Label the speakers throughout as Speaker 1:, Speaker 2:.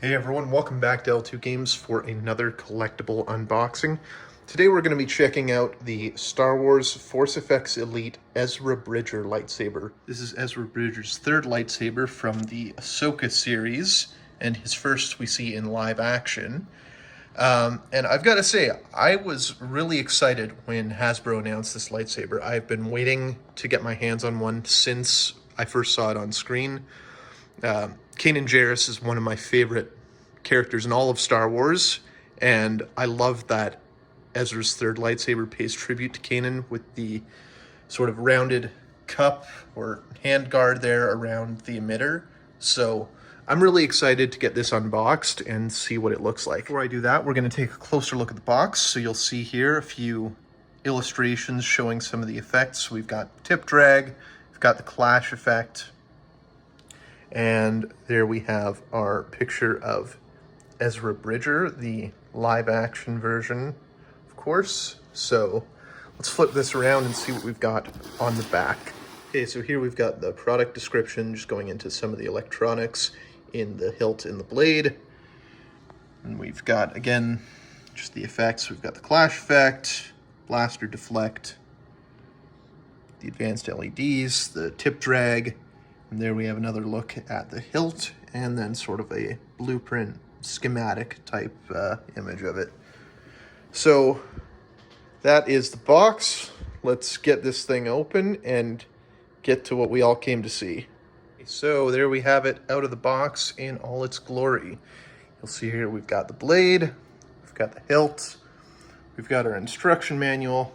Speaker 1: Hey everyone, welcome back to L2 Games for another collectible unboxing. Today we're going to be checking out the Star Wars Force Effects Elite Ezra Bridger lightsaber. This is Ezra Bridger's third lightsaber from the Ahsoka series, and his first we see in live action. And I've got to say, I was really excited when Hasbro announced this lightsaber. I've been waiting to get my hands on one since I first saw it on screen. Kanan Jarrus is one of my favorite characters in all of Star Wars, and I love that Ezra's third lightsaber pays tribute to Kanan with the sort of rounded cup or handguard there around the emitter. So I'm really excited to get this unboxed and see what it looks like. Before I do that, we're going to take a closer look at the box. So you'll see here a few illustrations showing some of the effects. We've got tip drag, we've got the clash effect, and there we have our picture of Ezra Bridger, the live-action version, of course. So let's flip this around and see what we've got on the back. Okay, so here we've got the product description, just going into some of the electronics in the hilt and the blade. And we've got, again, just the effects. We've got the clash effect, blaster deflect, the advanced LEDs, the tip drag, and there we have another look at the hilt, and then sort of a blueprint schematic type image of it. So that is the box. Let's get this thing open and get to what we all came to see. So there we have it out of the box in all its glory. You'll see here we've got the blade, we've got the hilt, we've got our instruction manual,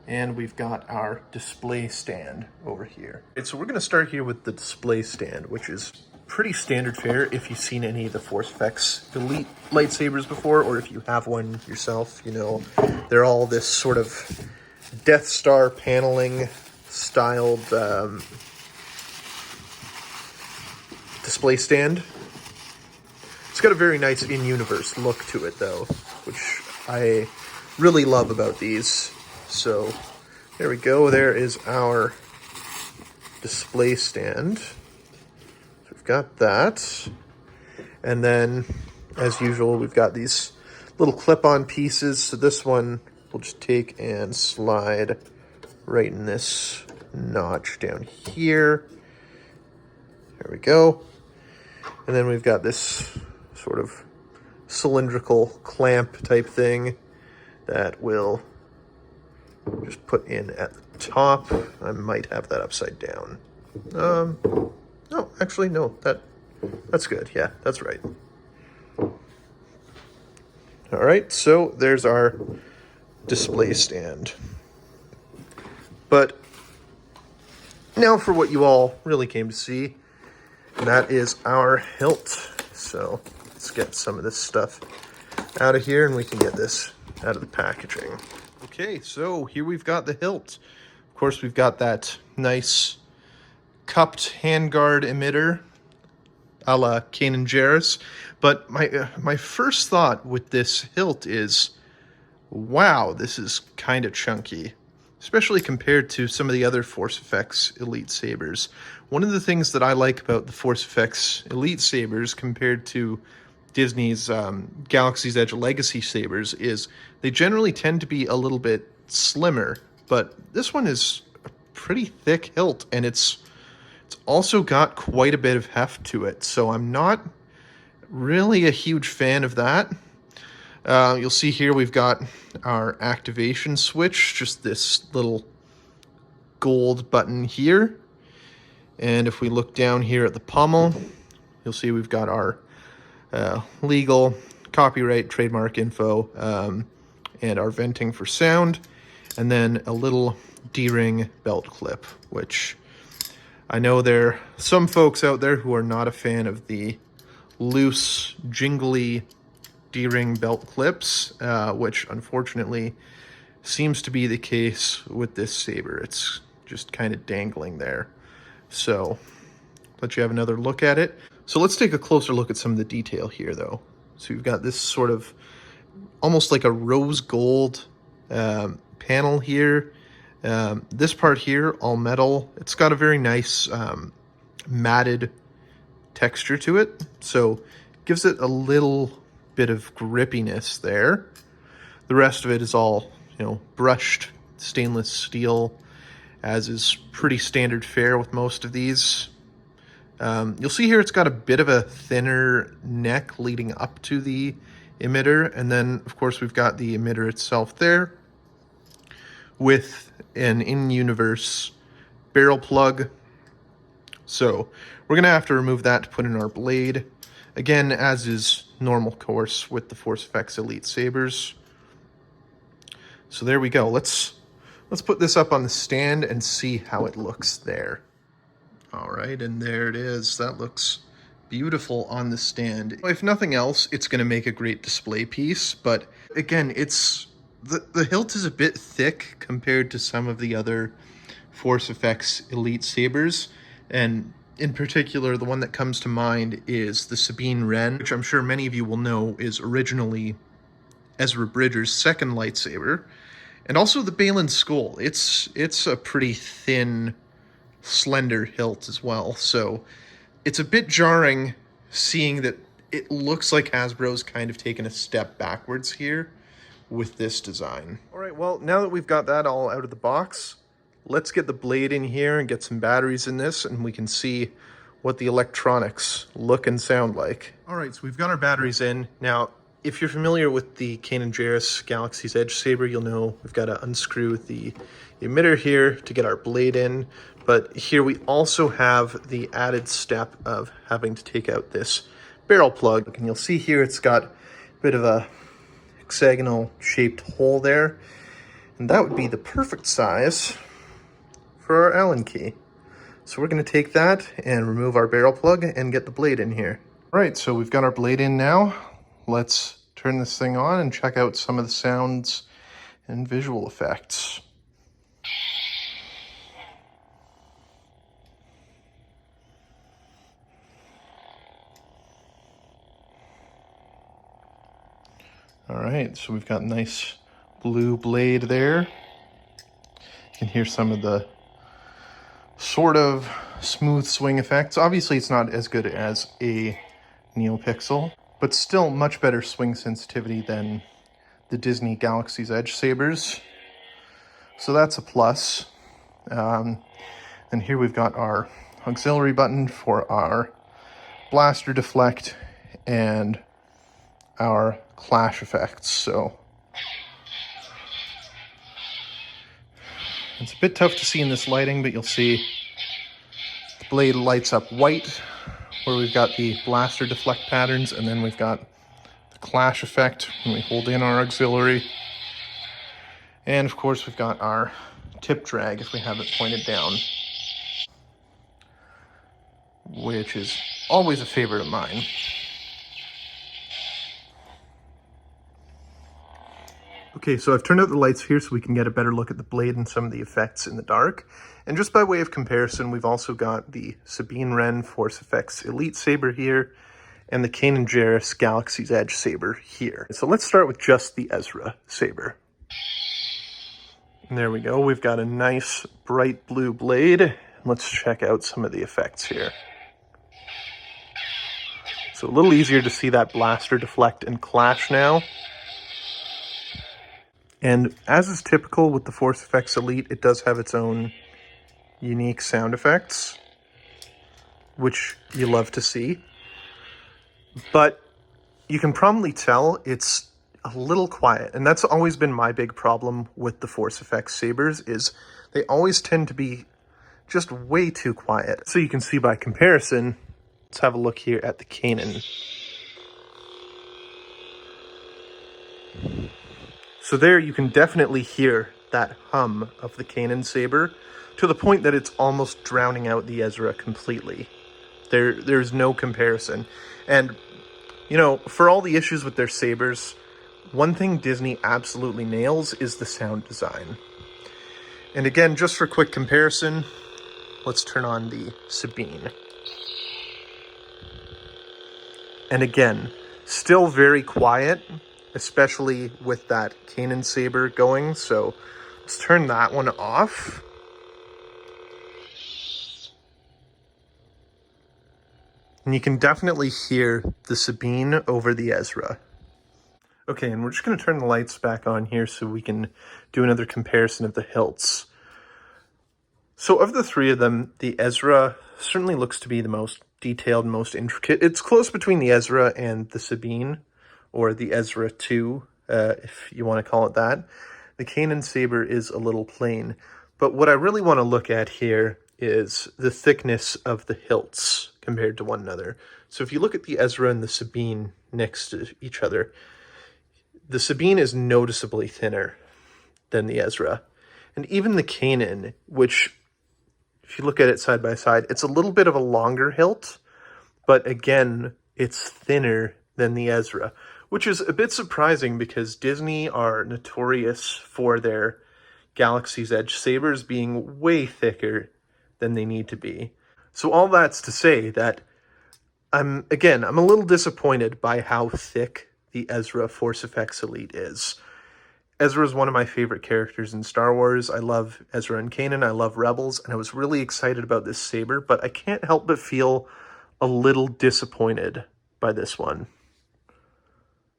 Speaker 1: and we've got our display stand over here. Okay, so we're going to start here with the display stand, which is pretty standard fare if you've seen any of the Force Effects Elite lightsabers before, or if you have one yourself. You know, they're all this sort of Death Star paneling styled display stand. It's got a very nice in-universe look to it, though, which I really love about these. So there we go. There is our display stand. So we've got that. And then, as usual, we've got these little clip-on pieces. So this one we'll just take and slide right in this notch down here. There we go. And then we've got this sort of cylindrical clamp type thing that will just put in at the top. I might have that upside down. No, actually, no, that's good. Yeah, that's right. All right, so there's our display stand. But now for what you all really came to see, and that is our hilt. So let's get some of this stuff out of here and we can get this out of the packaging. Okay, so here we've got the hilt. Of course, we've got that nice cupped handguard emitter a la Kanan Jarrus. But my first thought with this hilt is, wow, this is kind of chunky, especially compared to some of the other Force Effects Elite sabers. One of the things that I like about the Force Effects Elite sabers compared to Disney's Galaxy's Edge Legacy sabers is they generally tend to be a little bit slimmer, but this one is a pretty thick hilt, and it's also got quite a bit of heft to it, so I'm not really a huge fan of that. You'll see here we've got our activation switch, just this little gold button here, and if we look down here at the pommel, you'll see we've got our legal, copyright, trademark info, and our venting for sound, and then a little D-ring belt clip, which I know there are some folks out there who are not a fan of the loose, jingly D-ring belt clips, which unfortunately seems to be the case with this saber. It's just kind of dangling there. So let you have another look at it. So let's take a closer look at some of the detail here, though. So you've got this sort of almost like a rose gold panel here. This part here, all metal. It's got a very nice matted texture to it. So Gives it a little bit of grippiness there. The rest of it is all, brushed stainless steel, as is pretty standard fare with most of these. You'll see here it's got a bit of a thinner neck leading up to the emitter, and then of course we've got the emitter itself there with an in-universe barrel plug. So we're gonna have to remove that to put in our blade, again, as is normal course with the Force FX Elite sabers. So there we go. Let's put this up on the stand and see how it looks there. All right, and there it is. That looks beautiful on the stand. If nothing else, it's going to make a great display piece, but again, the hilt is a bit thick compared to some of the other Force FX Elite sabers, and in particular, the one that comes to mind is the Sabine Wren, which I'm sure many of you will know is originally Ezra Bridger's second lightsaber, and also the Balin Skull. It's a pretty thin, slender hilt as well, so it's a bit jarring seeing that it looks like Hasbro's kind of taken a step backwards here with this design. All right, well, now that we've got that all out of the box, let's get the blade in here and get some batteries in this, and we can see what the electronics look and sound like. All right, so we've got our batteries in. Now, if you're familiar with the Kanan Jarrus Galaxy's Edge saber, you'll know we've got to unscrew the emitter here to get our blade in. But here we also have the added step of having to take out this barrel plug. And you'll see here it's got a bit of a hexagonal shaped hole there. And that would be the perfect size for our Allen key. So we're going to take that and remove our barrel plug and get the blade in here. All right, so we've got our blade in now. Let's turn this thing on and check out some of the sounds and visual effects. All right, so we've got a nice blue blade there. You can hear some of the sort of smooth swing effects. Obviously, it's not as good as a NeoPixel, but still much better swing sensitivity than the Disney Galaxy's Edge sabers. So that's a plus. And here we've got our auxiliary button for our blaster deflect and our clash effects. So it's a bit tough to see in this lighting, but you'll see the blade lights up white where we've got the blaster deflect patterns, and then we've got the clash effect when we hold in our auxiliary. And of course we've got our tip drag if we have it pointed down, which is always a favorite of mine. Okay, so I've turned out the lights here so we can get a better look at the blade and some of the effects in the dark. And just by way of comparison, we've also got the Sabine Wren Force FX Elite saber here and the Kanan Jarrus Galaxy's Edge saber here. So let's start with just the Ezra saber. And there we go, we've got a nice bright blue blade. Let's check out some of the effects here. So a little easier to see that blaster deflect and clash now. And as is typical with the Force FX Elite, it does have its own unique sound effects, which you love to see. But you can probably tell it's a little quiet, and that's always been my big problem with the Force FX sabers, is they always tend to be just way too quiet. So you can see by comparison, let's have a look here at the Kanan. So there you can definitely hear that hum of the Kanan saber to the point that it's almost drowning out the Ezra completely. There's no comparison. And, you know, for all the issues with their sabers, one thing Disney absolutely nails is the sound design. And again, just for quick comparison, let's turn on the Sabine. And again, still very quiet, especially with that Kanan saber going. So let's turn that one off. And you can definitely hear the Sabine over the Ezra. Okay, and we're just going to turn the lights back on here so we can do another comparison of the hilts. So of the three of them, the Ezra certainly looks to be the most detailed, most intricate. It's close between the Ezra and the Sabine, or the Ezra 2, if you want to call it that. The Kanan saber is a little plain. But what I really want to look at here is the thickness of the hilts compared to one another. So if you look at the Ezra and the Sabine next to each other, the Sabine is noticeably thinner than the Ezra. And even the Kanan, which, if you look at it side by side, it's a little bit of a longer hilt, but again, it's thinner than the Ezra, which is a bit surprising because Disney are notorious for their Galaxy's Edge sabers being way thicker than they need to be. So all that's to say that I'm a little disappointed by how thick the Ezra Force Effects Elite is. Ezra is one of my favorite characters in Star Wars. I love Ezra and Kanan, I love Rebels, and I was really excited about this saber, but I can't help but feel a little disappointed by this one.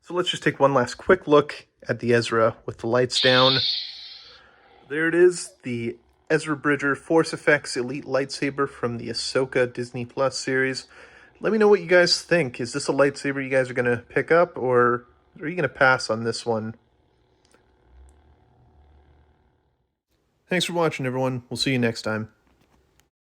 Speaker 1: So let's just take one last quick look at the Ezra with the lights down. There it is, the Ezra Bridger Force Effects Elite Lightsaber from the Ahsoka Disney Plus series. Let me know what you guys think. Is this a lightsaber you guys are going to pick up, or are you going to pass on this one? Thanks for watching, everyone. We'll see you next time.